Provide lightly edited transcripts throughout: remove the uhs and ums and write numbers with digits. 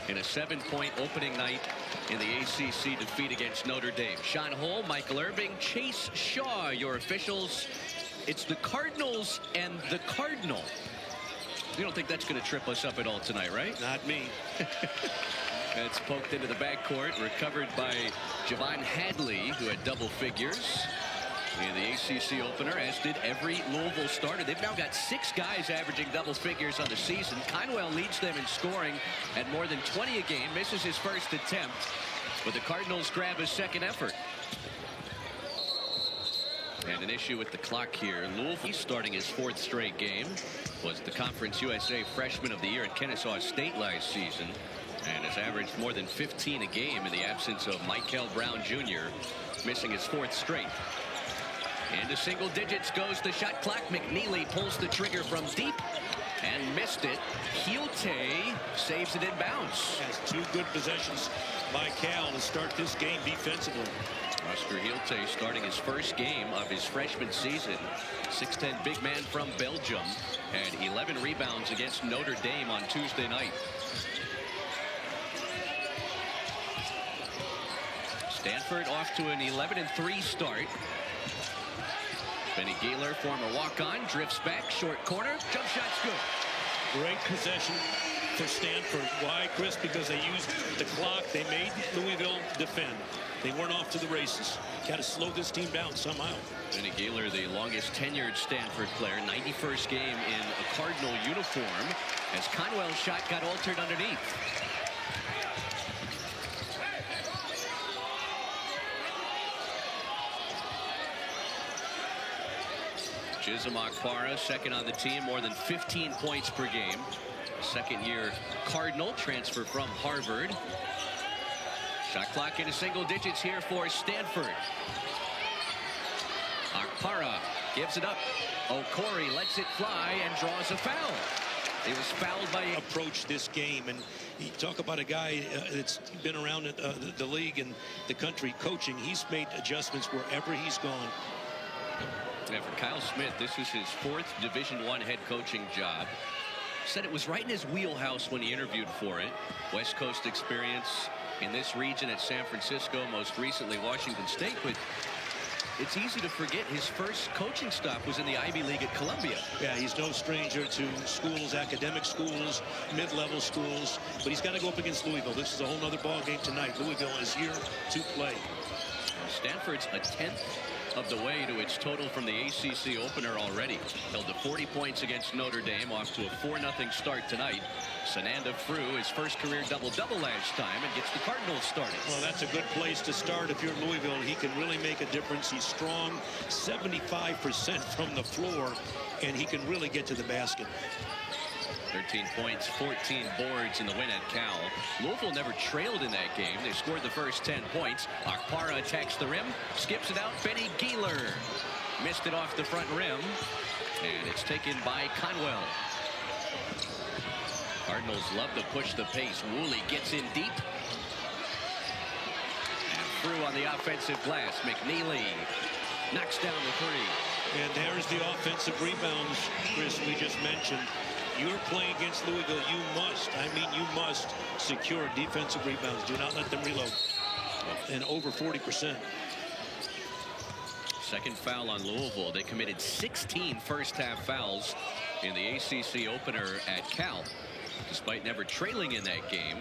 in a 7-point opening night in the ACC defeat against Notre Dame. Sean Hole, Michael Irving, Chase Shaw, your officials. It's the Cardinals and the Cardinal. You don't think that's going to trip us up at all tonight, right? Not me. It's poked into the backcourt, recovered by Javon Hadley, who had double figures in the ACC opener, as did every Louisville starter. They've now got 6 guys averaging double figures on the season. Conwell leads them in scoring at more than 20 a game, misses his first attempt, but the Cardinals grab his second effort. And an issue with the clock here. Louisville, starting his 4th straight game, was the Conference USA Freshman of the Year at Kennesaw State last season, and has averaged more than 15 a game in the absence of Michael Brown Jr., missing his 4th straight. Into single digits goes the shot clock. McNeely pulls the trigger from deep and missed it. Hielte saves it in bounds. Has 2 good possessions by Cal to start this game defensively. Oscar Hielte starting his first game of his freshman season. 6'10" big man from Belgium. Had 11 rebounds against Notre Dame on Tuesday night. Stanford off to an 11-3 start. Benny Gaylor, former walk-on, drifts back, short corner, jump shot's good. Great possession for Stanford. Why, Chris? Because they used the clock. They made Louisville defend. They weren't off to the races. Got to slow this team down somehow. Benny Gaylor, the longest tenured Stanford player, 91st game in a Cardinal uniform, as Conwell's shot got altered underneath. Chisholm Akpara, second on the team, more than 15 points per game. Second-year Cardinal, transfer from Harvard. Shot clock into single digits here for Stanford. Akpara gives it up. Okorie lets it fly and draws a foul. He was fouled by... Approach this game, and you talk about a guy that's been around the league and the country coaching. He's made adjustments wherever he's gone. Yeah, for Kyle Smith, this is his 4th Division I head coaching job. Said it was right in his wheelhouse when he interviewed for it. West Coast experience in this region at San Francisco, most recently Washington State. But it's easy to forget his first coaching stop was in the Ivy League at Columbia. Yeah, he's no stranger to schools, academic schools, mid-level schools. But he's got to go up against Louisville. This is a whole other ball game tonight. Louisville is here to play. Stanford's a 10th of the way to its total from the ACC opener already. Held to 40 points against Notre Dame, off to a 4-0 start tonight. Sananda Frew, his first career double-double last time, and gets the Cardinals started. Well, that's a good place to start if you're Louisville. He can really make a difference. He's strong, 75% from the floor, and he can really get to the basket. 13 points, 14 boards in the win at Cal. Louisville never trailed in that game. They scored the first 10 points. Akpara attacks the rim, skips it out. Benny Gaylor missed it off the front rim, and it's taken by Conwell. Cardinals love to push the pace. Woolley gets in deep. And through on the offensive glass. McNeely knocks down the 3. And there's the offensive rebounds, Chris, we just mentioned. You're playing against Louisville. You must, you must secure defensive rebounds. Do not let them reload. And over 40%. Second foul on Louisville. They committed 16 first-half fouls in the ACC opener at Cal. Despite never trailing in that game,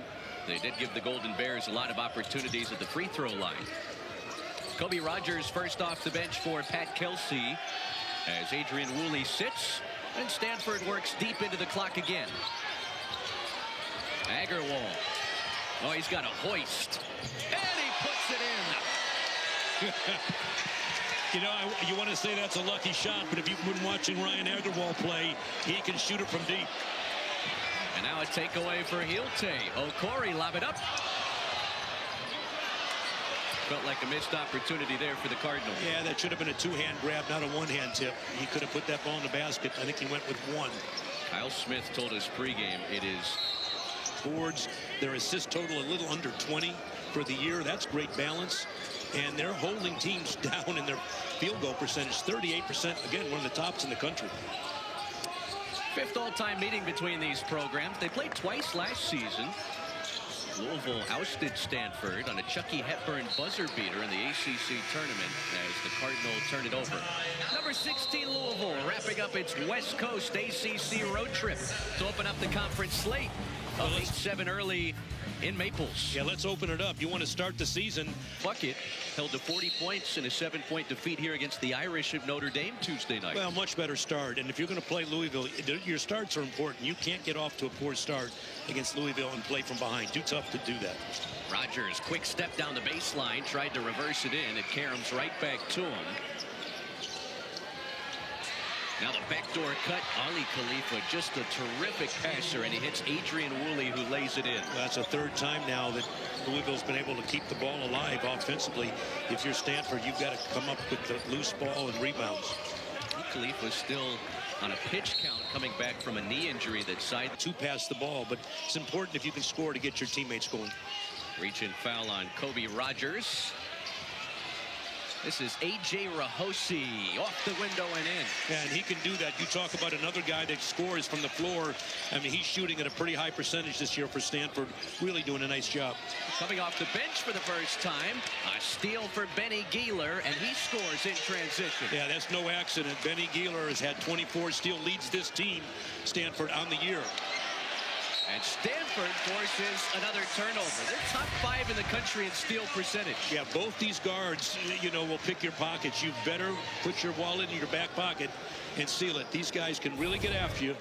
they did give the Golden Bears a lot of opportunities at the free throw line. Kobe Rogers first off the bench for Pat Kelsey as Adrian Woolley sits. And Stanford works deep into the clock again. Agarwal. Oh, he's got a hoist. And he puts it in. You know, you want to say that's a lucky shot, but if you've been watching Ryan Agarwal play, he can shoot it from deep. And now a takeaway for Hielte. Okorie lob it up. Felt like a missed opportunity there for the Cardinals. Yeah, that should have been a 2-hand grab, not a 1-hand tip. He could have put that ball in the basket. I think he went with 1. Kyle Smith told us pregame it is boards. Their assist total a little under 20 for the year. That's great balance. And they're holding teams down in their field goal percentage. 38%. Again, one of the tops in the country. 5th all-time meeting between these programs. They played twice last season. Louisville ousted Stanford on a Chucky Hepburn buzzer beater in the ACC tournament as the Cardinals turn it over. Number 16 Louisville wrapping up its West Coast ACC road trip to open up the conference slate. 8-7 early in Maples. Yeah, let's open it up. You want to start the season. Bucket held to 40 points in a 7-point defeat here against the Irish of Notre Dame Tuesday night. Well, much better start. And if you're going to play Louisville, your starts are important. You can't get off to a poor start against Louisville and play from behind. Too tough to do that. Rogers, quick step down the baseline, tried to reverse it in. It caroms right back to him. Now the backdoor cut. Ali Khalifa, just a terrific passer, and he hits Adrian Woolley, who lays it in. That's the third time now that Louisville's been able to keep the ball alive offensively. If you're Stanford, you've got to come up with the loose ball and rebounds. Khalifa still on a pitch count, coming back from a knee injury that side. Two pass the ball, but it's important if you can score to get your teammates going. Reach and foul on Kobe Rogers. This is A.J. Rahosi off the window and in. And he can do that. You talk about another guy that scores from the floor. I mean, he's shooting at a pretty high percentage this year for Stanford. Really doing a nice job. Coming off the bench for the first time. A steal for Benny Gieler, and he scores in transition. Yeah, that's no accident. Benny Gieler has had 24 steals, leads this team, Stanford, on the year. And Stanford forces another turnover. They're top 5 in the country in steal percentage. Yeah, both these guards, you know, will pick your pockets. You better put your wallet in your back pocket and seal it. These guys can really get after you,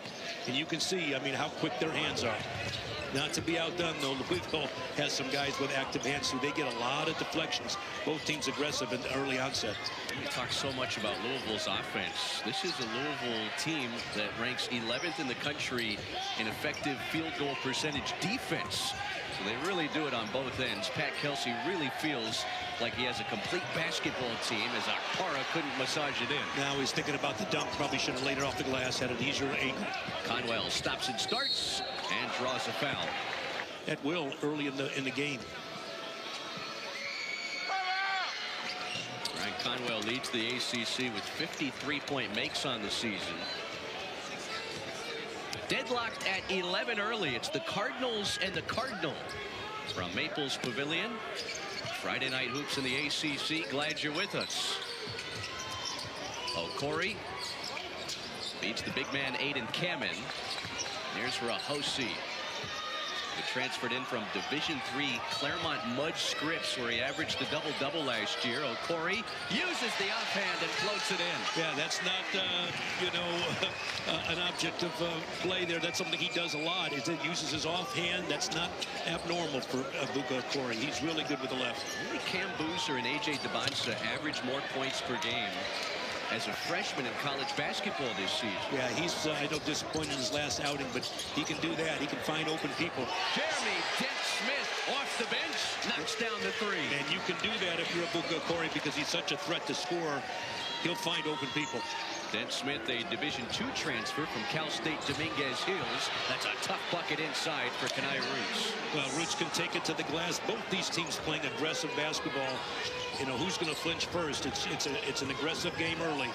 and you can see, I mean, how quick their hands are. Not to be outdone, though, Louisville has some guys with active hands, so they get a lot of deflections. Both teams aggressive in the early onset. We talk so much about Louisville's offense. This is a Louisville team that ranks 11th in the country in effective field goal percentage defense. So they really do it on both ends. Pat Kelsey really feels like he has a complete basketball team, as Okorie couldn't massage it in. Now he's thinking about the dunk. Probably should have laid it off the glass, had an easier angle. Conwell stops and starts and draws a foul. At will early in the game. Ryan Conwell leads the ACC with 53-point makes on the season. Deadlocked at 11 early. It's the Cardinals and the Cardinal from Maples Pavilion. Friday night hoops in the ACC. Glad you're with us. Okorie beats the big man Aiden Kamen. Here's Rahosi. He transferred in from Division III Claremont Mudge Scripps, where he averaged a double-double last year. Okorie uses the offhand and floats it in. Yeah, that's not, you know, an object of play there. That's something he does a lot. Is it uses his offhand. That's not abnormal for Ebuka Okorie. He's really good with the left. Only Cam Boozer and A.J. Debonsa average more points per game as a freshman in college basketball this season. Yeah, he's, I know, disappointed in his last outing, but he can do that. He can find open people. Jeremy Dent-Smith off the bench, knocks down the three. And you can do that if you're Ebuka Okorie, because he's such a threat to score. He'll find open people. Dent-Smith, a Division II transfer from Cal State Dominguez Hills. That's a tough bucket inside for Kenai Roots. Well, Roots can take it to the glass. Both these teams playing aggressive basketball. You know, who's going to flinch first? It's an aggressive game early.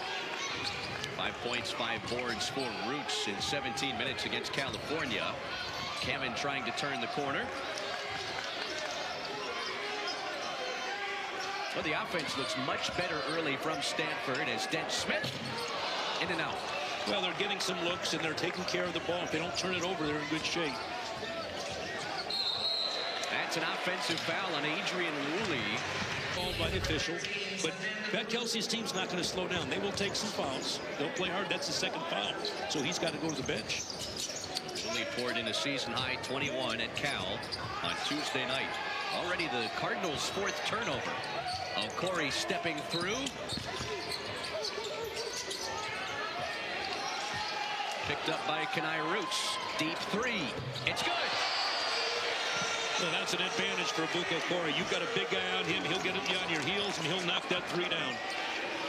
5 points, 5 boards for Roots in 17 minutes against California. Kamen trying to turn the corner. Well, the offense looks much better early from Stanford as Dent-Smith in and out. Well, they're getting some looks and they're taking care of the ball. If they don't turn it over, they're in good shape. That's an offensive foul on Adrian Woolley. Called by the official, but Pat Kelsey's team's not going to slow down. They will take some fouls. They'll play hard. That's the second foul, so he's got to go to the bench. Woolley poured in a season-high 21 at Cal on Tuesday night. Already the Cardinals' 4th turnover. Okorie stepping through. Picked up by Kenai Roots. Deep three. It's good. Well, that's an advantage for Ebuka Okorie. You've got a big guy on him. He'll get you on your heels, and he'll knock that three down.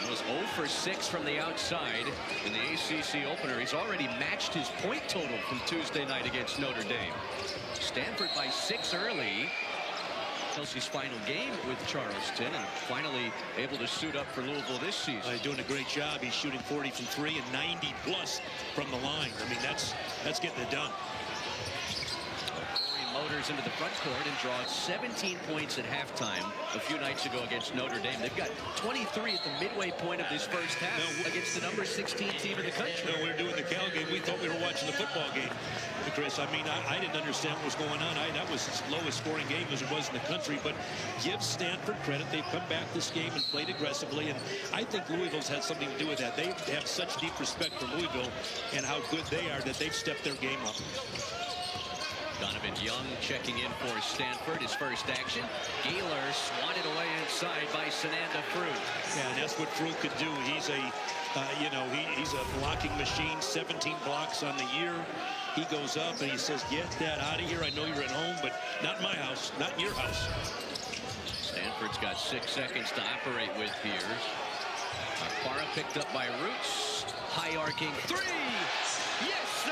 He was 0 for 6 from the outside in the ACC opener. He's already matched his point total from Tuesday night against Notre Dame. Stanford by 6 early. Kelsey's final game with Charleston, and finally able to suit up for Louisville this season. He's doing a great job. He's shooting 40 from 3 and 90 plus from the line. I mean, that's getting it done. Okorie Bears into the front court and draw 17 points at halftime a few nights ago against Notre Dame. They've got 23 at the midway point of this first half against the number 16 team in the country. No, we were doing the Cal game. We thought we were watching the football game, Chris. I mean, I didn't understand what was going on. That was the lowest scoring game as it was in the country. But give Stanford credit. They've come back this game and played aggressively. And I think Louisville's had something to do with that. They have such deep respect for Louisville and how good they are that they've stepped their game up. Donovan Young checking in for Stanford. His first action. Gaylor swatted away inside by Sananda Frew. Yeah, and that's what Frew could do. He's a, he's a blocking machine. 17 blocks on the year. He goes up and he says, "Get that out of here. I know you're at home, but not in my house, not in your house." Stanford's got 6 seconds to operate with here. Akpara picked up by Roots. High arcing three. Yes, sir.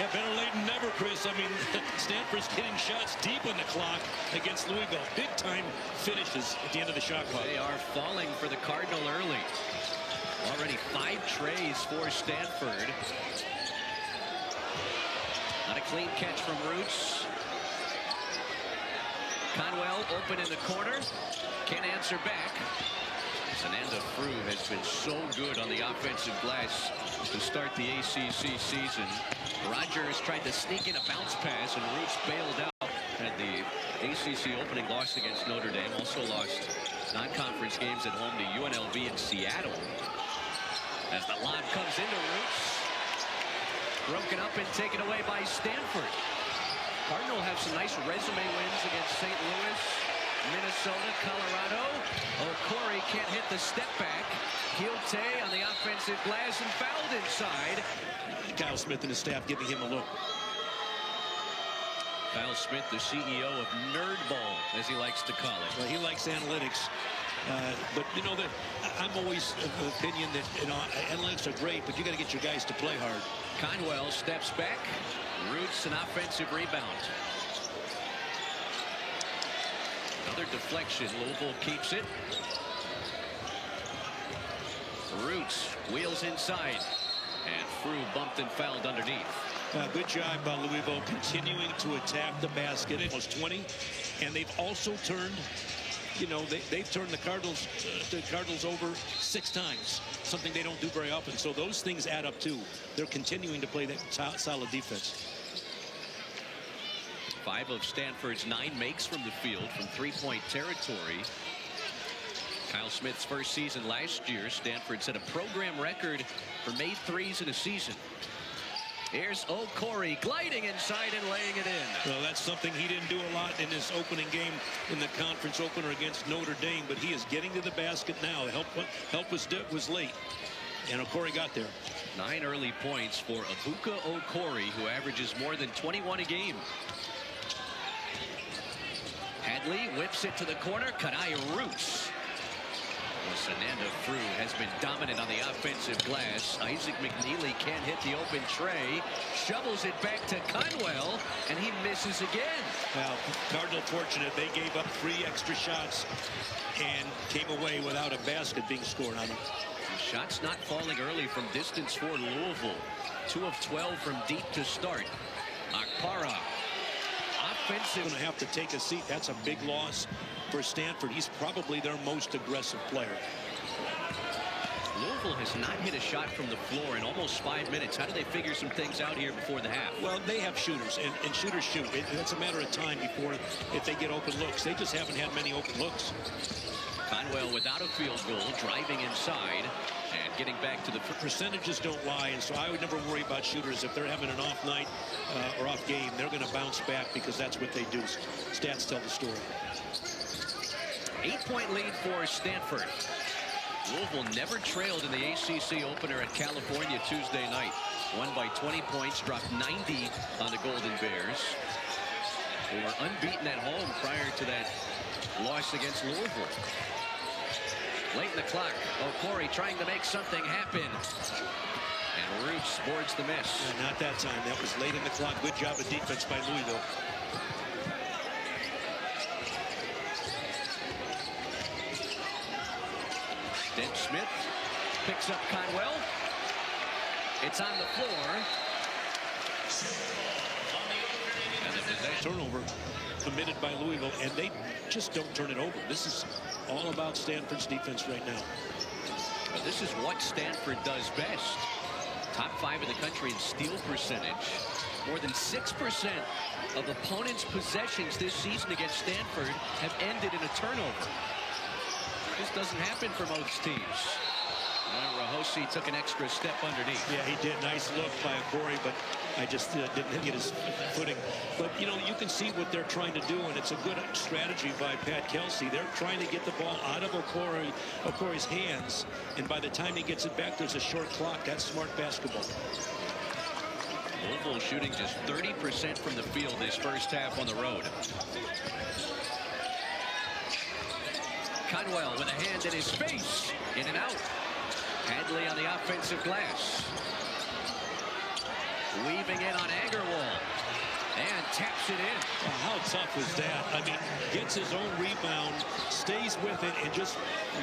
Yeah, better late than never, Chris. I mean, Stanford's getting shots deep on the clock against Louisville. Big time finishes at the end of the shot clock. They are falling for the Cardinal early. Already 5 trays for Stanford. Not a clean catch from Roots. Conwell open in the corner. Can't answer back. Sananda Frew has been so good on the offensive glass to start the ACC season. Rogers tried to sneak in a bounce pass, and Roots bailed out. Had the ACC opening loss against Notre Dame. Also lost non-conference games at home to UNLV in Seattle. As the lob comes into Roots. Broken up and taken away by Stanford. Cardinal have some nice resume wins against St. Louis, Minnesota, Colorado. Okorie can't hit the step back. Quilté on the offensive glass and fouled inside. Kyle Smith and his staff giving him a look. Kyle Smith, the CEO of Nerdball, as he likes to call it. Well, he likes analytics. But, you know, I'm always of the opinion that, analytics are great, but you got to get your guys to play hard. Conwell steps back. Roots an offensive rebound. Another deflection. Louisville keeps it. Roots wheels inside. And Frew bumped and fouled underneath. Good job by Louisville continuing to attack the basket. Almost 20. And they've also turned, they've turned the Cardinals over 6 times. Something they don't do very often. So those things add up too. They're continuing to play that solid defense. 5 of Stanford's 9 makes from the field from 3-point territory. Kyle Smith's first season last year, Stanford set a program record for made threes in a season. Here's Okorie gliding inside and laying it in. Well, that's something he didn't do a lot in his opening game in the conference opener against Notre Dame, but he is getting to the basket now. Help was late, and Okorie got there. 9 early points for Ebuka Okorie, who averages more than 21 a game. Hadley whips it to the corner. Kadai Roots. Well, Sananda Frew has been dominant on the offensive glass. Isaac McNeely can't hit the open tray. Shovels it back to Conwell, and he misses again. Well, Cardinal fortunate. They gave up 3 extra shots and came away without a basket being scored on them. Shots not falling early from distance for Louisville. 2 of 12 from deep to start. Akpara. Offensive. Going to have to take a seat. That's a big loss for Stanford. He's probably their most aggressive player. Louisville has not hit a shot from the floor in almost 5 minutes. How do they figure some things out here before the half? Well, they have shooters, and shooters shoot. It's a matter of time before if they get open looks. They just haven't had many open looks. Conwell without a field goal, driving inside and getting back to the percentages don't lie, and so I would never worry about shooters. If they're having an off night or off game, they're going to bounce back because that's what they do. Stats tell the story. 8-point lead for Stanford. Louisville never trailed in the ACC opener at California Tuesday night. Won by 20 points, dropped 90 on the Golden Bears, who were unbeaten at home prior to that loss against Louisville. Late in the clock, Okorie trying to make something happen. And Roots boards the miss. Not that time. That was late in the clock. Good job of defense by Louisville. Then Smith picks up Conwell. It's on the floor. And the Turnover committed by Louisville, and they just don't turn it over. This is all about Stanford's defense right now. This is what Stanford does best. Top 5 in the country in steal percentage. More than 6% of opponents' possessions this season against Stanford have ended in a turnover. This doesn't happen for most teams. Rahosi took an extra step underneath. Yeah, he did. Nice look by Okorie, but I just didn't get his footing. But, you know, you can see what they're trying to do, and it's a good strategy by Pat Kelsey. They're trying to get the ball out of Okorie's hands, and by the time he gets it back, there's a short clock. That's smart basketball. Louisville shooting just 30% from the field this first half on the road. Conwell with a hand in his face. In and out. Hadley on the offensive glass. Weaving in on Agarwal. And taps it in. Well, how tough was that? I mean, gets his own rebound, stays with it, and just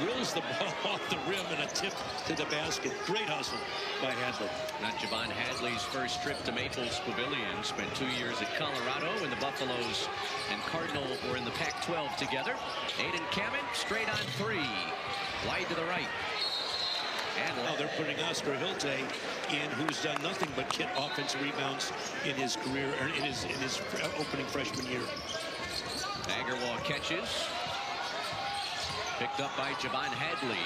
wills the ball off the rim and a tip to the basket. Great hustle by Hadley. Not Javon Hadley's first trip to Maples Pavilion. Spent 2 years at Colorado when the Buffaloes and Cardinal were in the Pac-12 together. Aiden Kamen straight on 3. Wide to the right. And now they're putting Oscar Hilte in, who's done nothing but get offensive rebounds in his career, or in his opening freshman year. Agarwal catches. Picked up by Javon Hadley.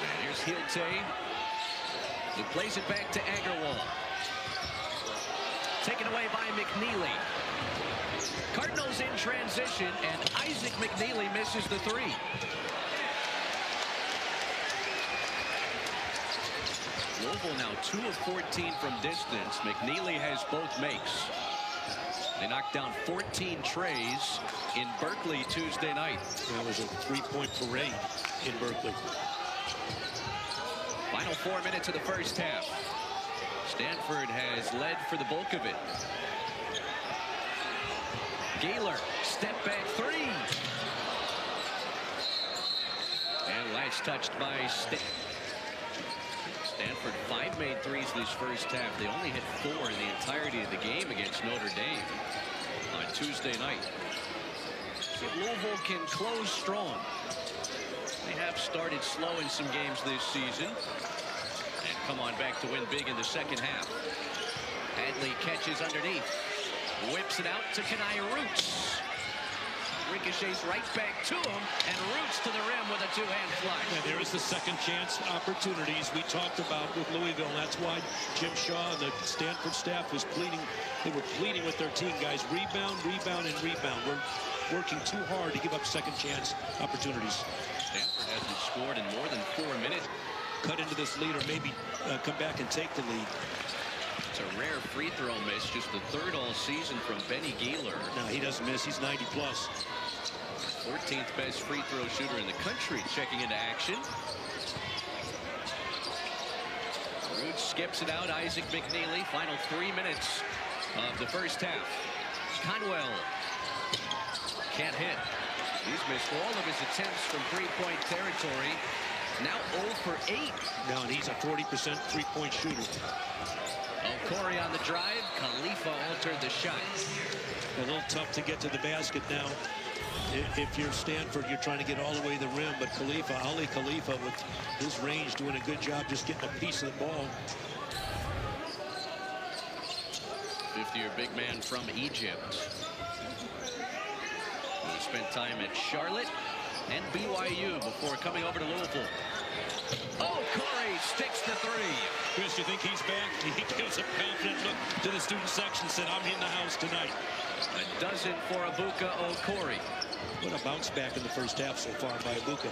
And here's Hilte, who plays it back to Agarwal. Taken away by McNeely. Cardinals in transition, and Isaac McNeely misses the 3. Louisville now 2 of 14 from distance. McNeely has both makes. They knocked down 14 trays in Berkeley Tuesday night. That was a 3-point parade in Berkeley. Final 4 minutes of the first half. Stanford has led for the bulk of it. Gaylor, step back 3. And last touched by Stanford. 5 made threes this first half. They only hit 4 in the entirety of the game against Notre Dame on Tuesday night. So Louisville can close strong. They have started slow in some games this season and come on back to win big in the second half. Hadley catches underneath. Whips it out to Kenai Roots. Ricochets right back to him, and Roots to the rim with a 2-hand flush. Yeah, there is the second chance opportunities we talked about with Louisville. That's why Jim Shaw and the Stanford staff was pleading. They were pleading with their team, guys, rebound, rebound, and rebound. We're working too hard to give up second chance opportunities. Stanford hasn't scored in more than 4 minutes. Cut into this lead or maybe come back and take the lead. It's a rare free throw miss, just the 3rd all season from Benny Gaylor. No, he doesn't miss. He's 90 plus. 14th best free throw shooter in the country checking into action. Roots skips it out. Isaac McNeely. Final 3 minutes of the first half. Conwell can't hit. He's missed all of his attempts from 3-point territory. Now 0 for 8. No, and he's a 40% 3-point shooter. Okorie on the drive. Khalifa altered the shot. A little tough to get to the basket now. If you're Stanford, you're trying to get all the way to the rim, but Ali Khalifa with his range doing a good job just getting a piece of the ball. 50-year big man from Egypt, who spent time at Charlotte and BYU before coming over to Louisville. Okorie sticks the 3. Chris, you think he's back? He gives a confident look to the student section, said, I'm in the house tonight. A dozen for Ebuka Okorie. What a bounce back in the first half so far by Ebuka.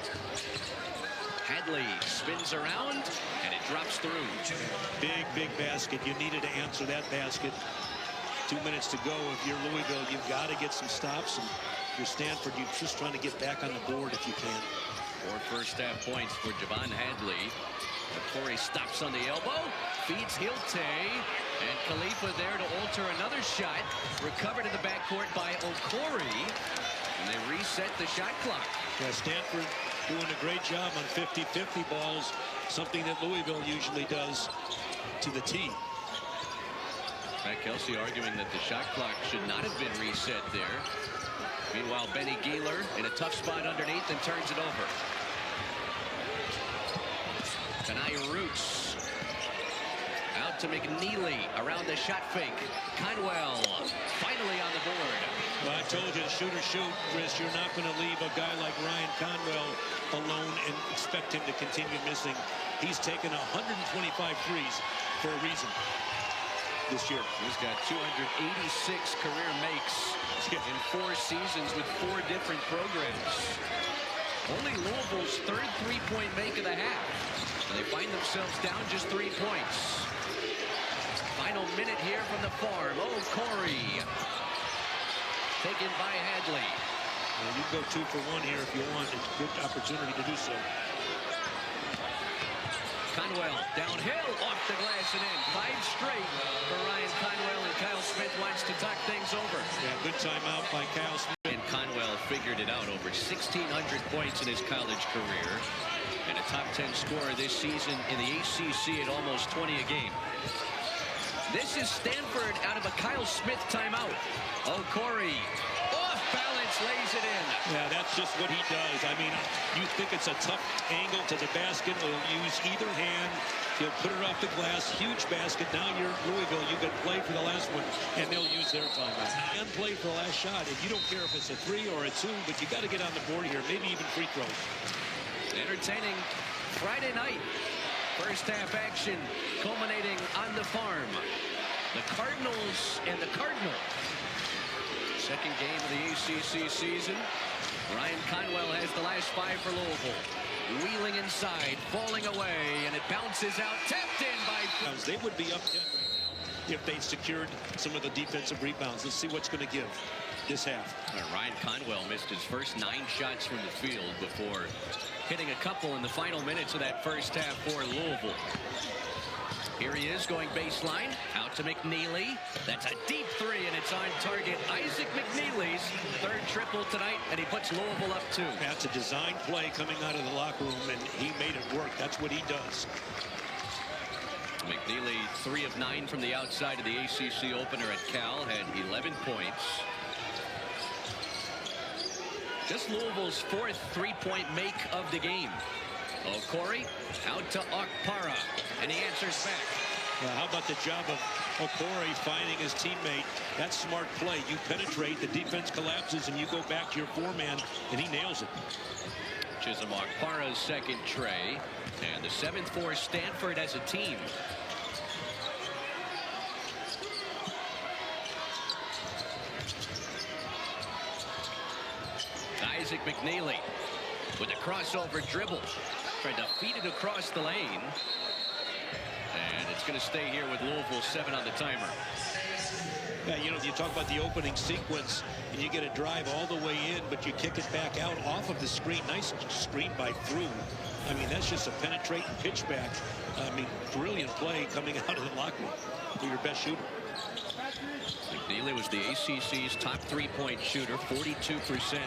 Hadley spins around, and it drops through. Big basket. You needed to answer that basket. 2 minutes to go. If you're Louisville, you've got to get some stops. And if you're Stanford, you're just trying to get back on the board if you can. 4 first half points for Javon Hadley. Okorie stops on the elbow, feeds Hilte, and Khalifa there to alter another shot. Recovered in the backcourt by Okorie, and they reset the shot clock. Yeah, Stanford doing a great job on 50-50 balls, something that Louisville usually does to the tee. Matt Kelsey arguing that the shot clock should not have been reset there. Meanwhile, Benny Gieler in a tough spot underneath and turns it over. Tanai Roots out to McNeely around the shot fake. Conwell finally on the board. Well, I told you, shoot or shoot, Chris. You're not going to leave a guy like Ryan Conwell alone and expect him to continue missing. He's taken 125 threes for a reason this year. He's got 286 career makes in 4 seasons with 4 different programs. Only Louisville's 3rd three-point make of the half. And they find themselves down just 3 points. Final minute here from the farm. Okorie taken by Hadley. Well, you can go 2 for 1 here if you want. It's a good opportunity to do so. Conwell downhill, off the glass and in. 5 straight for Ryan Conwell, and Kyle Smith wants to talk things over. Yeah, good timeout by Kyle Smith. And Conwell figured it out. Over 1,600 points in his college career, and a top 10 scorer this season in the ACC at almost 20 a game. This is Stanford out of a Kyle Smith timeout. Okorie off balance, lays it in. Yeah, that's just what he does. I mean, you think it's a tough angle to the basket. He'll use either hand. He'll put it off the glass. Huge basket. Now you're Louisville. You can play for the last one, and they'll use their timeout. And play for the last shot. And you don't care if it's a 3 or a 2, but you got to get on the board here. Maybe even free throws. Entertaining Friday night. First half action culminating on the farm. The Cardinals and the Cardinals. Second game of the ACC season. Ryan Conwell has the last 5 for Louisville. Wheeling inside, falling away, and it bounces out, tapped in by... They would be up 10 right now if they secured some of the defensive rebounds. Let's see what's going to give this half. Ryan Conwell missed his first 9 shots from the field before hitting a couple in the final minutes of that first half for Louisville. Here he is going baseline, out to McNeely. That's a deep 3, and it's on target. Isaac McNeely's 3rd triple tonight, and he puts Louisville up 2. That's a design play coming out of the locker room, and he made it work. That's what he does. McNeely, 3 of 9 from the outside of the ACC opener at Cal, had 11 points. Just Louisville's 4th three-point make of the game. Okorie out to Okpara, and he answers back. Well, how about the job of Okorie finding his teammate? That's smart play. You penetrate, the defense collapses, and you go back to your 4-man, and he nails it. Chisholm Okpara's 2nd tray, and the 7th for Stanford as a team. Isaac McNeely with a crossover dribble. Tried to feed it across the lane. And it's going to stay here with Louisville 7 on the timer. Yeah, you know, you talk about the opening sequence, and you get a drive all the way in, but you kick it back out off of the screen. Nice screen by Through. I mean, that's just a penetrating pitch back. I mean, brilliant play coming out of the locker room for your best shooter. McNeely was the ACC's top 3-point shooter, 42%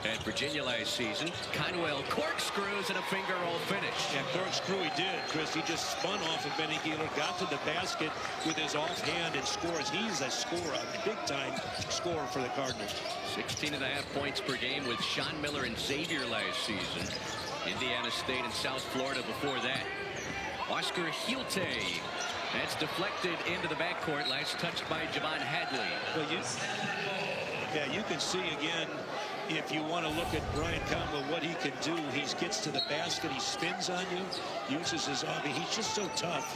at Virginia last season. Conwell corkscrews and a finger roll finish. Yeah, corkscrew he did, Chris. He just spun off of Benny Gieler, got to the basket with his offhand and scores. He's a scorer, a big-time scorer for the Cardinals. 16.5 points per game with Sean Miller and Xavier last season. Indiana State and South Florida before that. Oscar Hulte. That's deflected into the backcourt. Last touched by Javon Hadley. Well, you can see again, if you want to look at Ryan Conwell, what he can do. He gets to the basket, he spins on you, uses his arm. He's just so tough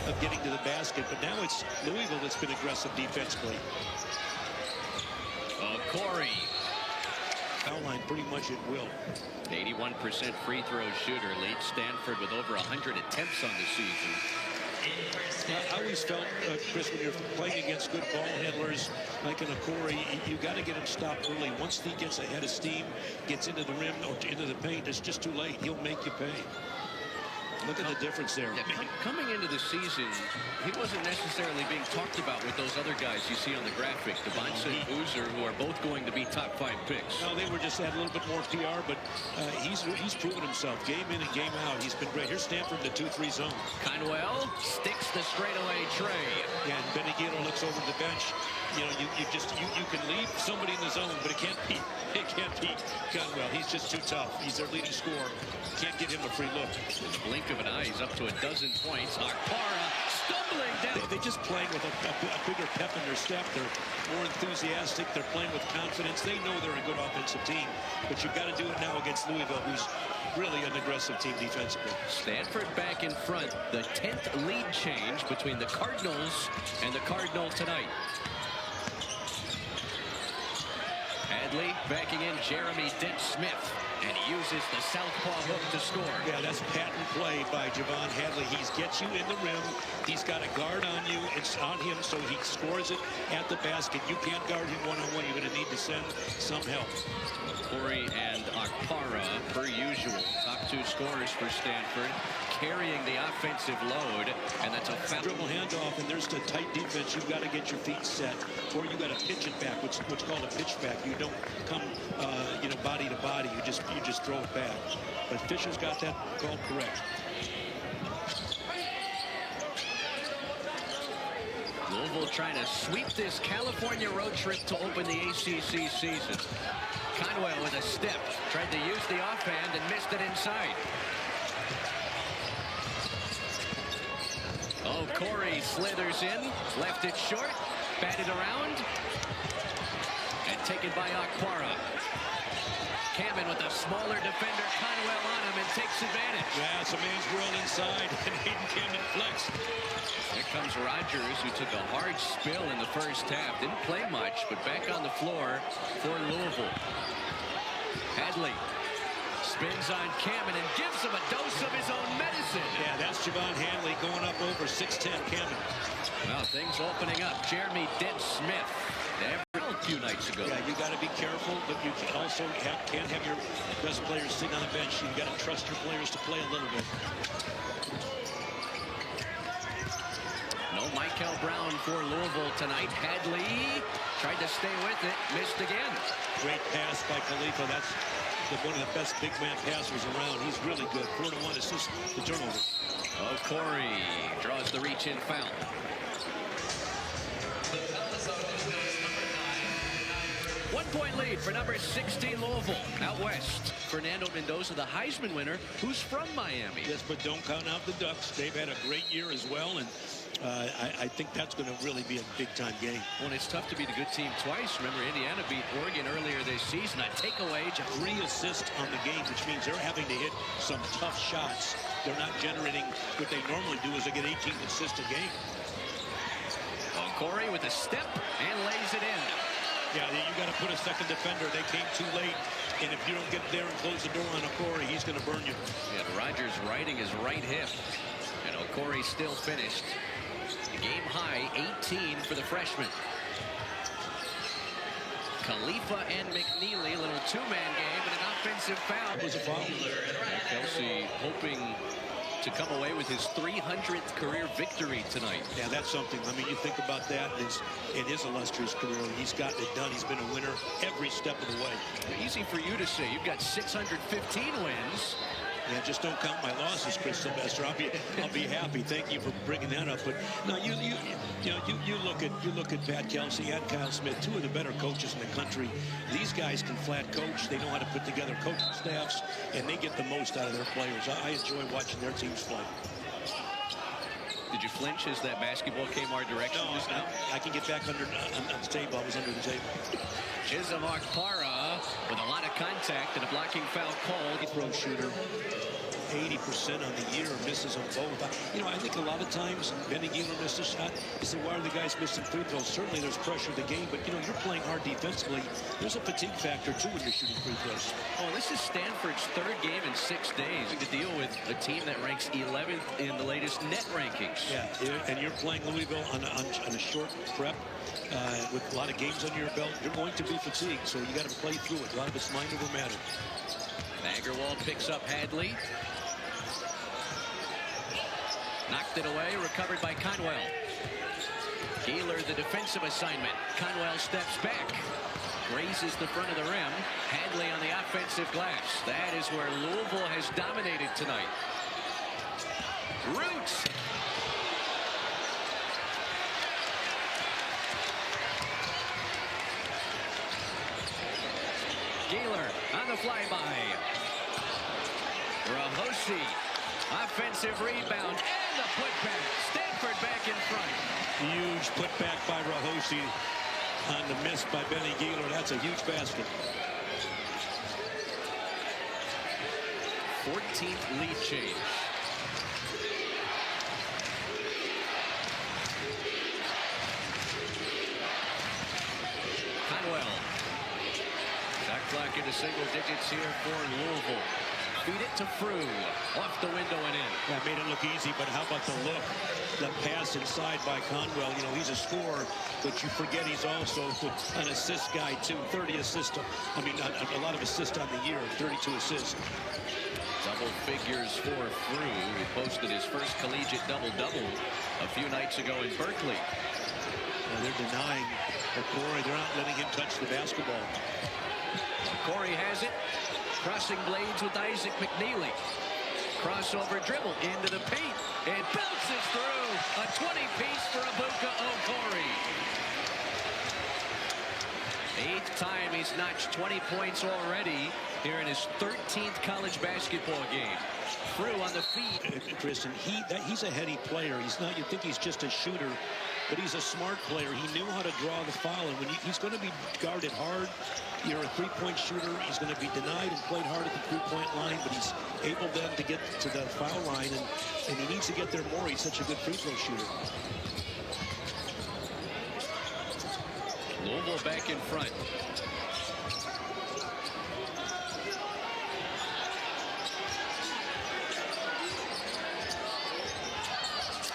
of getting to the basket. But now it's Louisville that's been aggressive defensively. Corey. Foul line pretty much at will. 81% free throw shooter, leads Stanford with over 100 attempts on the season. I always felt, Chris, when you're playing against good ball handlers like an Okorie, you got to get him stopped early. Once he gets ahead of steam, gets into the rim or into the paint, it's just too late. He'll make you pay. Look at the difference there. Yeah, coming into the season, he wasn't necessarily being talked about with those other guys you see on the graphic, Devontae and Boozer, who are both going to be top 5 picks. No, they were just had a little bit more PR, but he's proven himself game in and game out. He's been great. Here's Stanford in the 2-3 zone. Conwell sticks the straightaway tray. Yeah, and Benigino looks over the bench. You know, you can leave somebody in the zone, but it can't beat Conwell. He's just too tough. He's their leading scorer. Can't give him a free look. In the blink of an eye, he's up to 12 points. Okorie stumbling down. They're just playing with a bigger pep in their step. They're more enthusiastic. They're playing with confidence. They know they're a good offensive team, but you've got to do it now against Louisville, who's really an aggressive team defensively. Stanford back in front. The 10th lead change between the Cardinals and the Cardinal tonight. Hadley backing in Jeremy Dent-Smith, and he uses the southpaw hook to score. Yeah, that's patent play by Javon Hadley. He gets you in the rim. He's got a guard on you. It's on him, so he scores it at the basket. You can't guard him one-on-one. You're going to need to send some help. Okorie and Okorie, per usual, top 2 scorers for Stanford, carrying the offensive load, and that's a foul. Dribble handoff, and there's the tight defense. You've got to get your feet set, or you got to pitch it back. What's called a pitch back. You don't come, body to body. You just throw it back. But Fisher's got that called correct. Louisville trying to sweep this California road trip to open the ACC season. Conwell with a step, tried to use the offhand and missed it inside. Okorie slithers in, left it short, batted around, and taken by Okorie. Kamen with a smaller defender, Conwell on him, and takes advantage. Yeah, it's a man's world inside, and Hayden Kamen flex. Here comes Rogers, who took a hard spill in the first half. Didn't play much, but back on the floor for Louisville. Hadley spins on Kamen and gives him a dose of his own medicine. Yeah, that's Javon Hadley going up over 6'10", Kamen. Well, things opening up. Jeremy Dent-Smith. A few nights ago. Yeah, you got to be careful, but you can also can't have your best players sitting on the bench. You got to trust your players to play a little bit. No Michael Brown for Louisville tonight. Hadley tried to stay with it, missed again. Great pass by Khalifa. That's one of the best big man passers around. He's really good. 4-1 assist to turnover. Okorie draws the reach-in foul. One-point lead for number 16 Louisville. Out west, Fernando Mendoza, the Heisman winner, who's from Miami. Yes, but don't count out the Ducks. They've had a great year as well, and I think that's going to really be a big-time game. Well, it's tough to beat a good team twice. Remember, Indiana beat Oregon earlier this season. A takeaway. 3 assists on the game, which means they're having to hit some tough shots. They're not generating what they normally do, is they get 18 assists a game. Okorie with a step and lays it in. Yeah, you got to put a second defender. They came too late, and if you don't get there and close the door on Okorie, he's going to burn you. Yeah, Rogers riding his right hip, and Okorie still finished. Game high 18 for the freshman. Khalifa and McNeely, a little 2-man game and an offensive foul. It was a foul. Kelsey hoping to come away with his 300th career victory tonight. Yeah, that's something. I mean, you think about that in his illustrious career. He's gotten it done. He's been a winner every step of the way. Easy for you to say. You've got 615 wins. Yeah, just don't count my losses, Chris Sylvester. I'll be happy. Thank you for bringing that up. But no, you look at Pat Kelsey and Kyle Smith, 2 of the better coaches in the country. These guys can flat coach. They know how to put together coaching staffs, and they get the most out of their players. I enjoy watching their teams play. Did you flinch as that basketball came our direction? No, I can get back under on the table. I was under the table. Chisholm Okorie with a lot of contact and a blocking foul called. Throw shooter, 80% on the year, misses on both. I think a lot of times Benigino missed a shot. You say, why are the guys missing free throws? Certainly there's pressure in the game, but you're playing hard defensively. There's a fatigue factor too when you're shooting free throws. Oh, this is Stanford's 3rd game in 6 days to deal with a team that ranks 11th in the latest net rankings. Yeah, and you're playing Louisville on a short prep. With a lot of games under your belt, you're going to be fatigued, so you got to play through it. A lot of it's mind over matter. Agarwal picks up Hadley. Knocked it away, recovered by Conwell. Gaylor, the defensive assignment. Conwell steps back. Grazes the front of the rim. Hadley on the offensive glass. That is where Louisville has dominated tonight. Roots. Gaylor on the flyby. Rahosi. Offensive rebound and the putback. Stanford back in front. Huge putback by Rahosi on the miss by Benny Gaylor. That's a huge basket. 14th lead change. Conwell. Shot clock into single digits here for Louisville. Feed it to Frew. Off the window and in. That made it look easy, but how about the look? The pass inside by Conwell. You know, he's a scorer, but you forget he's also an assist guy, too. 30 assists. I mean, a lot of assists on the year. 32 assists. Double figures for Frew, who posted his first collegiate double-double a few nights ago in Berkeley. Now they're denying Okorie. They're not letting him touch the basketball. Okorie has it. Crossing blades with Isaac McNeely. Crossover dribble into the paint. It bounces through. A 20-piece for Ebuka Okorie. 8th time he's notched 20 points already here in his 13th college basketball game. Frew on the feet. Chris, and he's a heady player. He's not, you think he's just a shooter, but he's a smart player. He knew how to draw the foul, and when he's going to be guarded hard. You're a three-point shooter. He's going to be denied and played hard at the three-point line, but he's able then to get to the foul line, and he needs to get there more. He's such a good free throw shooter. Louisville back in front.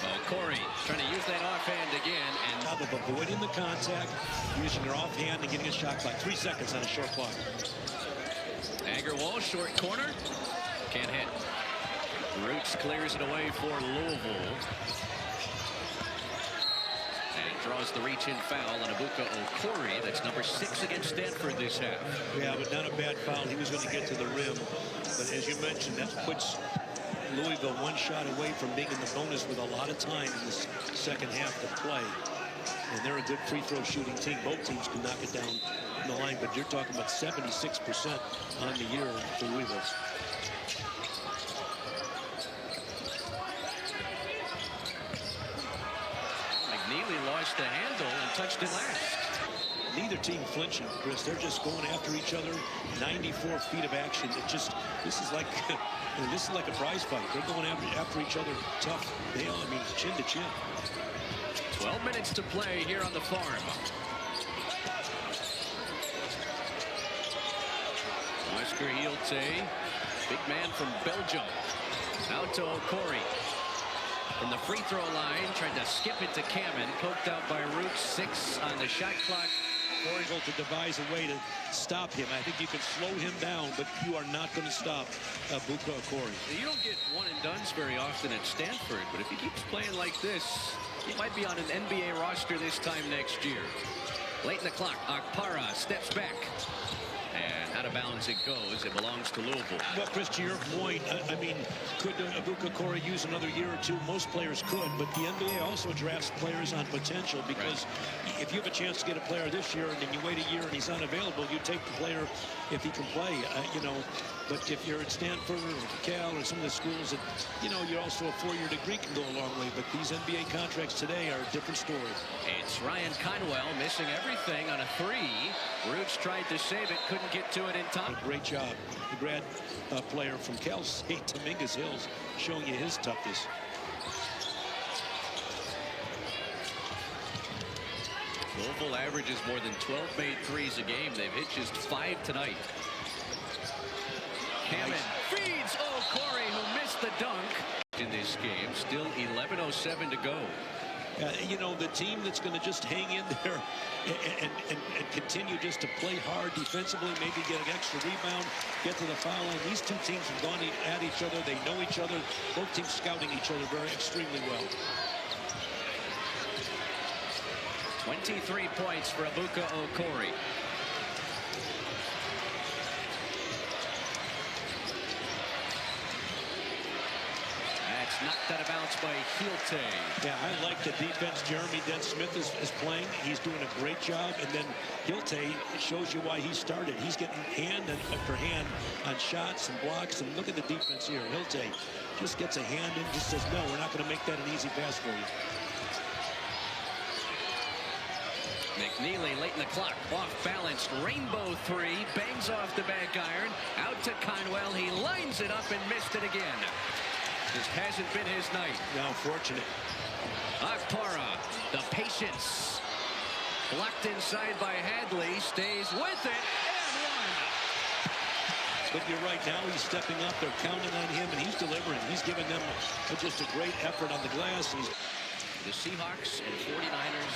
Okorie trying to use that offhand again. And now they're avoiding the contact, using their offhand and getting a shot clock. 3 seconds on a short clock. Agarwal, short corner. Can't hit. Roots clears it away for Louisville. And draws the reach-in foul on Ebuka Okorie. That's number 6 against Stanford this half. Yeah, but not a bad foul. He was going to get to the rim. But as you mentioned, that puts Louisville one shot away from being in the bonus with a lot of time in this second half to play. And they're a good free throw shooting team. Both teams can knock it down in the line, but you're talking about 76% on the year for Louisville. McNeely lost the handle and touched it last. Neither team flinching, Chris. They're just going after each other. 94 feet of action. This is like a prize fight. They're going after each other tough. I mean, chin to chin. 12 minutes to play here on the farm. Oscar Hielte, big man from Belgium. Out to Okorie. From the free throw line, tried to skip it to Kamen. Poked out by Roots. 6 on the shot clock. Able to devise a way to stop him. I think you can slow him down, but you are not going to stop Ebuka Okorie. You don't get one and dones very often at Stanford, but if he keeps playing like this, he might be on an NBA roster this time next year. Late in the clock, Akpara steps back. And out of bounds it goes. It belongs to Louisville. Well, Chris, to your point, I mean, could Ebuka Okorie use another year or two? Most players could, but the NBA also drafts players on potential, because if you have a chance to get a player this year and then you wait a year and he's unavailable, you take the player if he can play, you know. But if you're at Stanford or Cal or some of the schools that, you know, you're also a 4-year degree can go a long way. But these NBA contracts today are a different story. It's Ryan Conwell missing everything on a 3. Roots tried to save it, couldn't get to it in time. A great job. The grad player from Cal State, Dominguez Hills, showing you his toughness. Louisville averages more than 12 made threes a game. They've hit just 5 tonight. Kamen feeds Okorie, who missed the dunk in this game. Still 11:07 to go. You know, the team that's going to just hang in there and continue just to play hard defensively, maybe get an extra rebound, get to the foul line. These two teams have gone at each other. They know each other. Both teams scouting each other extremely well. 23 points for Ebuka Okorie. Knocked out of bounds by Hielte. Yeah, I like the defense Jeremy Smith is playing. He's doing a great job. And then Hielte shows you why he started. He's getting hand after hand on shots and blocks. And look at the defense here. Hielte just gets a hand and just says, no, we're not going to make that an easy pass for you. McNeely late in the clock, off balanced, rainbow three, bangs off the back iron, out to Conwell. He lines it up and missed it again. This hasn't been his night. No, fortunate. Akpara, the patience. Blocked inside by Hadley, stays with it, and one. But you're right, now he's stepping up. They're counting on him, and he's delivering. He's giving them just a great effort on the glass. The Seahawks and 49ers,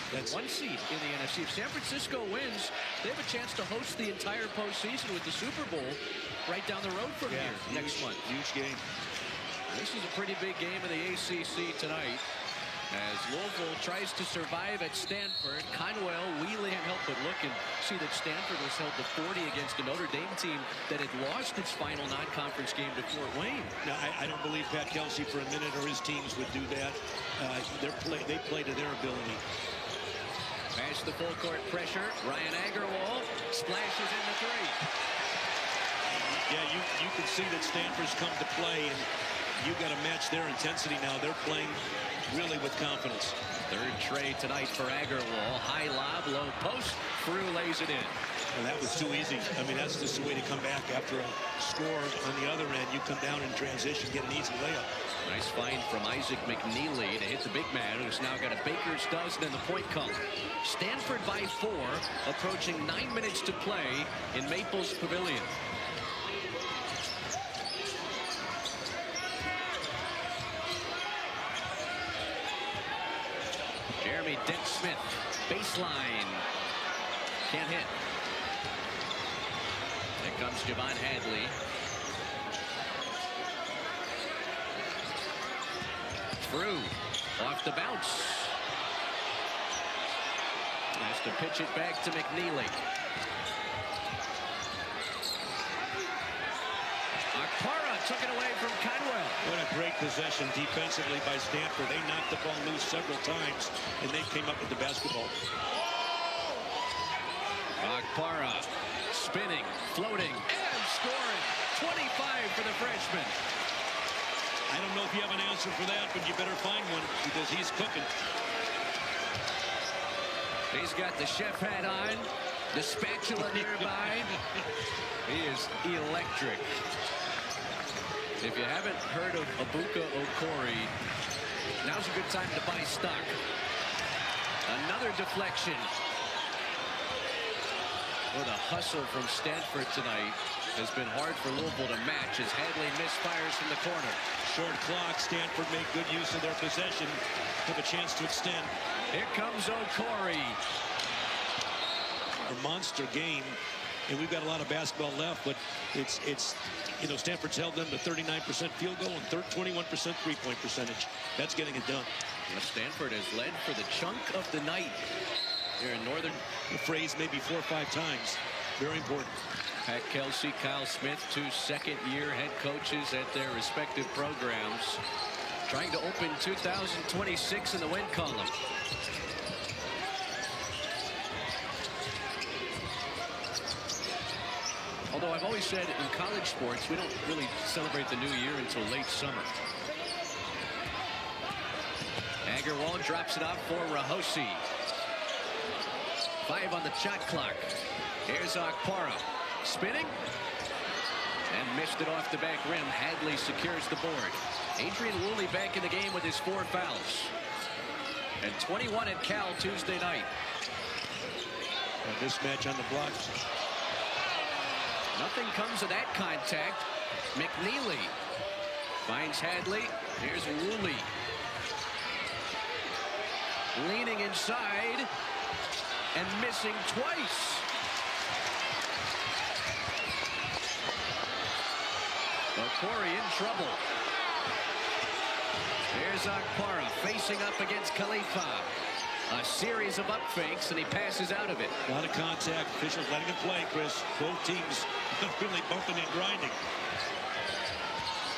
that's one seed in the NFC. If San Francisco wins, they have a chance to host the entire postseason with the Super Bowl right down the road from here next month. Huge game. This is a pretty big game in the ACC tonight as Louisville tries to survive at Stanford. Conwell, Wheeling can't help but look and see that Stanford was held to 40 against a Notre Dame team that had lost its final non-conference game to Fort Wayne. Now, I don't believe Pat Kelsey for a minute or his teams would do that. They play to their ability. Past the full court pressure, Ryan Agarwal splashes in the three. Yeah, you can see that Stanford's come to play, and you got to match their intensity now. They're playing really with confidence. Third tray tonight for Agarwal. High lob, low post. Frew lays it in. Well, that was too easy. I mean, that's just the way to come back after a score on the other end. You come down in transition, get an easy layup. Nice find from Isaac McNeely to hit the big man, who's now got a baker's dozen in the point column. Stanford by 4, approaching 9 minutes to play in Maples Pavilion. Jeremy Dent-Smith, baseline, can't hit. Here comes Javon Hadley. Through, off the bounce. Has to pitch it back to McNeely. Akpara took it away from Conwell. What a great possession defensively by Stanford. They knocked the ball loose several times, and they came up with the basketball. Akpara spinning, floating, and scoring. 25 for the freshman. I don't know if you have an answer for that, but you better find one because he's cooking. He's got the chef hat on, the spatula nearby. He is electric. If you haven't heard of Ebuka Okorie, now's a good time to buy stock. Another deflection. Well, the hustle from Stanford tonight has been hard for Louisville to match as Hadley misfires from the corner. Short clock. Stanford made good use of their possession. Have a chance to extend. Here comes Okorie. A monster game, and we've got a lot of basketball left, but it's you know, Stanford's held them to 39% field goal and 21% three-point percentage. That's getting it done. Well, Stanford has led for the chunk of the night here in Northern. The phrase maybe 4 or 5 times. Very important. Pat Kelsey, Kyle Smith, 2 second-year head coaches at their respective programs, trying to open 2026 in the win column. Although I've always said in college sports, we don't really celebrate the new year until late summer. Agarwal drops it off for Rahosi. 5 on the shot clock. Here's Akpara. Spinning. And missed it off the back rim. Hadley secures the board. Adrian Woolley back in the game with his 4 fouls. And 21 at Cal Tuesday night. A mismatch on the blocks. Nothing comes of that contact. McNeely finds Hadley. Here's Woolley. leaning inside and missing twice. Okorie in trouble. Here's Okorie facing up against Khalifa. A series of up fakes, and he passes out of it. A lot of contact. Officials letting it play, Chris. Both teams really bumping and grinding.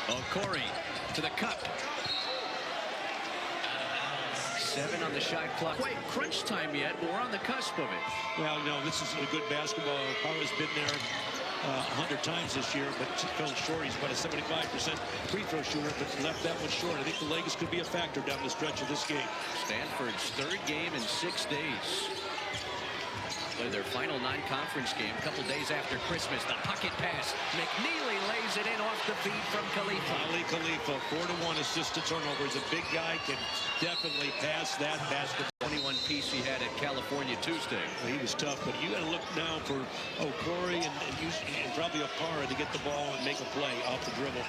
Okorie to the cup. 7 on the shot clock. Quite crunch time yet, but we're on the cusp of it. Well, you know, this is a good basketball. Power's been there 100 times this year, but fell short. He's about a 75% free throw shooter, but left that one short. I think the legs could be a factor down the stretch of this game. Stanford's 3rd game in 6 days. Play their final non-conference game a couple days after Christmas. The pocket pass. McNeely lays it in off the feet from Khalifa. Khalifa, 4-to-1 assist to turnovers. A big guy can definitely pass that basketball. 21 piece he had at California Tuesday. Well, he was tough, but you got to look now for Okorie and probably Okorie to get the ball and make a play off the dribble.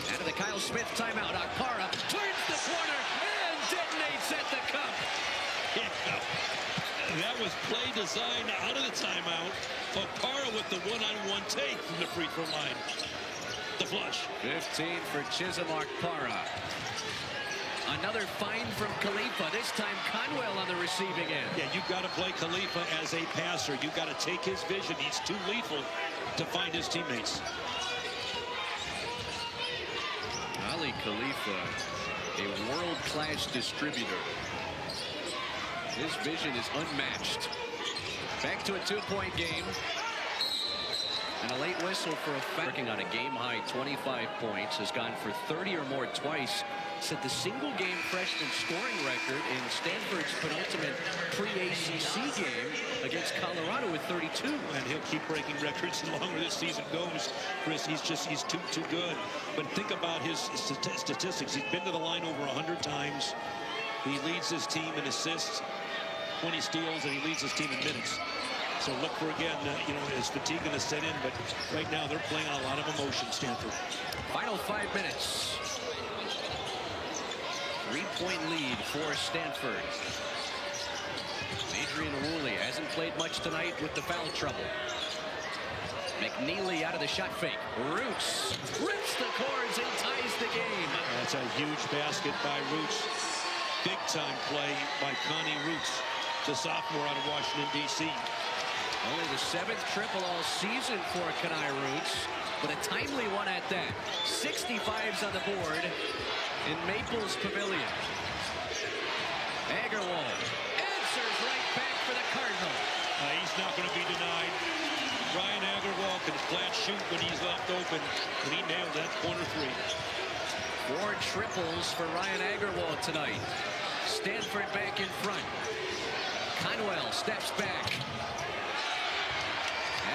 Out of the Kyle Smith timeout, Okorie turns the corner and detonates at the cup. That was play design out of the timeout. Okorie with the one-on-one take from the free throw line. The flush. 15 for Chisholm Okorie. Another find from Khalifa. This time Conwell on the receiving end. Yeah, you've got to play Khalifa as a passer. You've got to take his vision. He's too lethal to find his teammates. Ali Khalifa, a world-class distributor. His vision is unmatched. Back to a 2-point game. And a late whistle for a foul. Working on a game-high 25 points. Has gone for 30 or more twice. Set the single-game freshman scoring record in Stanford's penultimate pre-ACC game against Colorado with 32. And he'll keep breaking records the longer this season goes. Chris, he's too good. But think about his statistics. He's been to the line over 100 times. He leads his team in assists, 20 steals, and he leads his team in minutes. So look for, again, his fatigue going to set in, but right now they're playing on a lot of emotion, Stanford. Final 5 minutes. 3-point lead for Stanford. Adrian Woolley hasn't played much tonight with the foul trouble. McNeely out of the shot fake. Roots rips the cords and ties the game. That's a huge basket by Roots. Big time play by Connie Roots, the sophomore out of Washington, D.C. Only the 7th triple all season for Connie Roots, but a timely one at that. 65s on the board in Maples Pavilion. Agarwal answers right back for the Cardinal. He's not going to be denied. Ryan Agarwal can flat shoot when he's left open, and he nailed that corner 3. 4 triples for Ryan Agarwal tonight. Stanford back in front. Conwell steps back.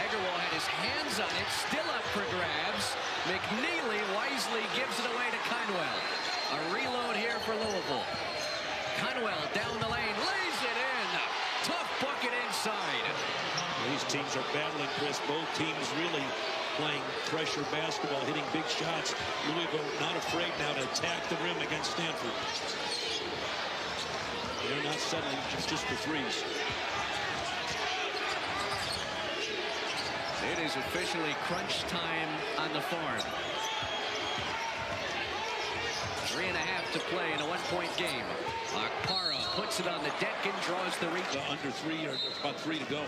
Agarwal had his hands on it, still up for grabs. McNeely wisely gives it away to Conwell. A reload here for Louisville. Conwell down the lane, lays it in. Tough bucket inside. These teams are battling, Chris. Both teams really playing pressure basketball, hitting big shots. Louisville not afraid now to attack the rim against Stanford. They're not settling just for threes. It is officially crunch time on the farm. 3.5 to play in a 1-point game. Okorie puts it on the deck and draws the reach. Under 3 or about 3 to go.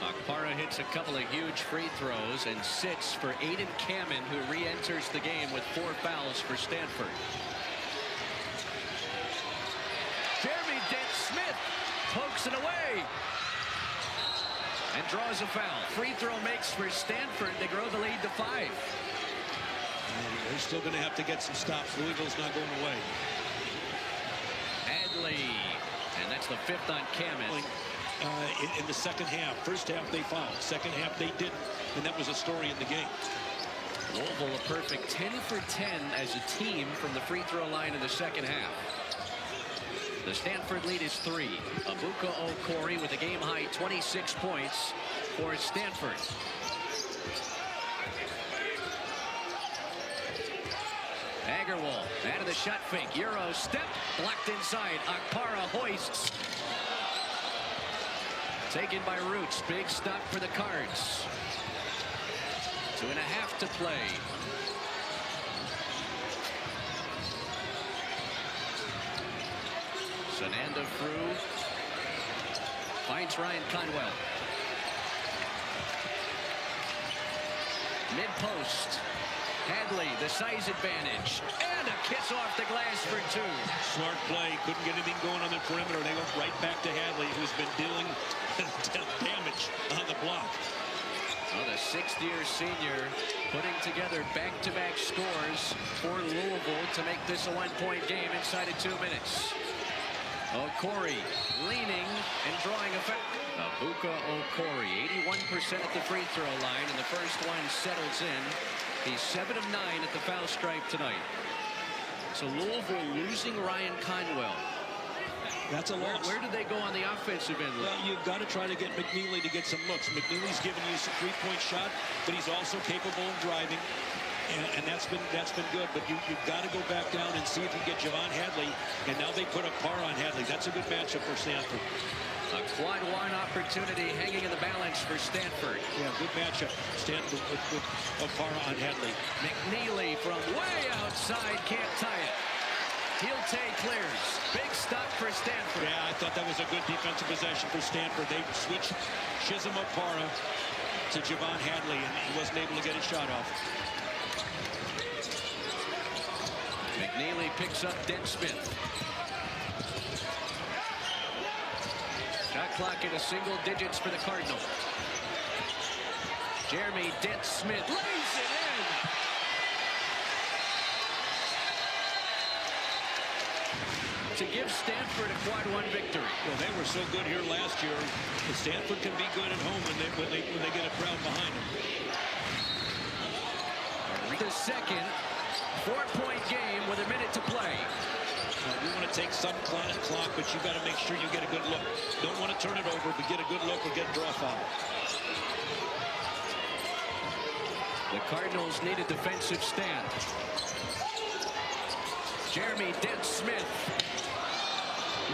Okorie hits a couple of huge free throws and sits for Aiden Kamen, who re-enters the game with 4 fouls for Stanford. Jeremy Dent-Smith pokes it away and draws a foul. Free throw makes for Stanford. They grow the lead to 5. They're still going to have to get some stops. Louisville's not going away. Adley, and that's the 5th on Kamen. In the second half. First half they fouled. Second half they didn't. And that was a story in the game. Louisville a perfect 10 for 10 as a team from the free throw line in the second half. The Stanford lead is 3. Ebuka Okorie with a game-high 26 points for Stanford. Agarwal out of with a shot fake. Euro step, blocked inside. Akpara hoists. Taken by Roots. Big stop for the Cards. 2.5 to play. Sananda Frew finds Ryan Conwell. Mid-post. Hadley, the size advantage. And a kiss off the glass for 2. Smart play. Couldn't get anything going on the perimeter. They went right back to Hadley, who's been dealing damage on the block. Well, the 6th-year senior putting together back-to-back scores for Louisville to make this a 1-point game inside of 2 minutes. Okorie leaning and drawing effect. Ebuka Okorie, 81% at the free throw line, and the first one settles in. He's 7 of 9 at the foul stripe tonight. So Louisville losing Ryan Conwell. That's a loss. Where did they go on the offensive end? Well, you've got to try to get McNeely to get some looks. McNeely's giving you some three-point shot, but he's also capable of driving. And that's been good, but you've got to go back down and see if you get Javon Hadley, and now they put a par on Hadley. That's a good matchup for Stanford. A quad 1 opportunity hanging in the balance for Stanford. Yeah, good matchup. Stanford with a par on Hadley. McNeely from way outside, can't tie it. Healte clears. Big stop for Stanford. Yeah, I thought that was a good defensive possession for Stanford. They switched Chisholm Opara to Javon Hadley, and he wasn't able to get his shot off. McNeely picks up Dent Smith. Shot clock into single digits for the Cardinals. Jeremy Dent Smith lays it in. To give Stanford a quad 1 victory. Well, they were so good here last year. Stanford can be good at home when they get a crowd behind them. The second 4-point game with a minute to play. You want to take some clock, but you got to make sure you get a good look. Don't want to turn it over, but get a good look or get a draw foul. The Cardinals need a defensive stand. Jeremy Dent Smith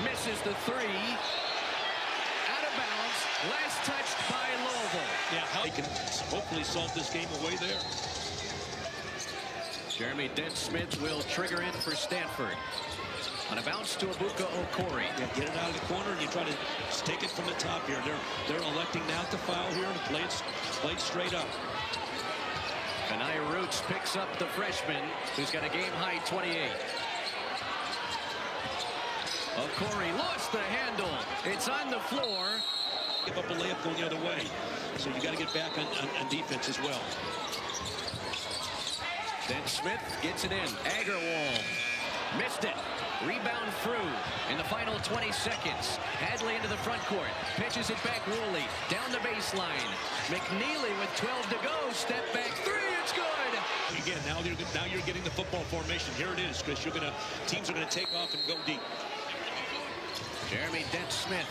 misses the 3. Out of bounds. Last touched by Louisville. Yeah, how they can hopefully solve this game away there. Jeremy Dent Smith will trigger in for Stanford. On a bounce to Ebuka Okorie. Yeah, get it out of the corner and you try to take it from the top here. They're electing now to foul here and play it straight up. Kanai Roots picks up the freshman, who's got a game-high 28. Okorie lost the handle. It's on the floor. Give up a layup going the other way. So you got to get back on defense as well. Then Smith gets it in. Agarwal missed it. Rebound through in the final 20 seconds. Hadley into the front court. Pitches it back. Woolley down the baseline. McNeely with 12 to go. Step back 3. It's good. Again, now you're getting the football formation. Here it is, Chris. Teams are gonna take off and go deep. Jeremy Dent Smith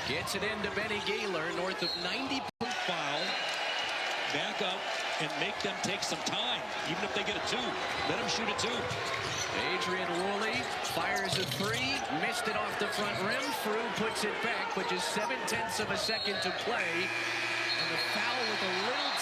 gets it into Benny Gaylor, north of 90. Foul. Back up and make them take some time. Even if they get a 2, let them shoot a 2. Adrian Woolley fires a 3, missed it off the front rim. Frew puts it back, which is 0.7 of a second to play. And the foul with a little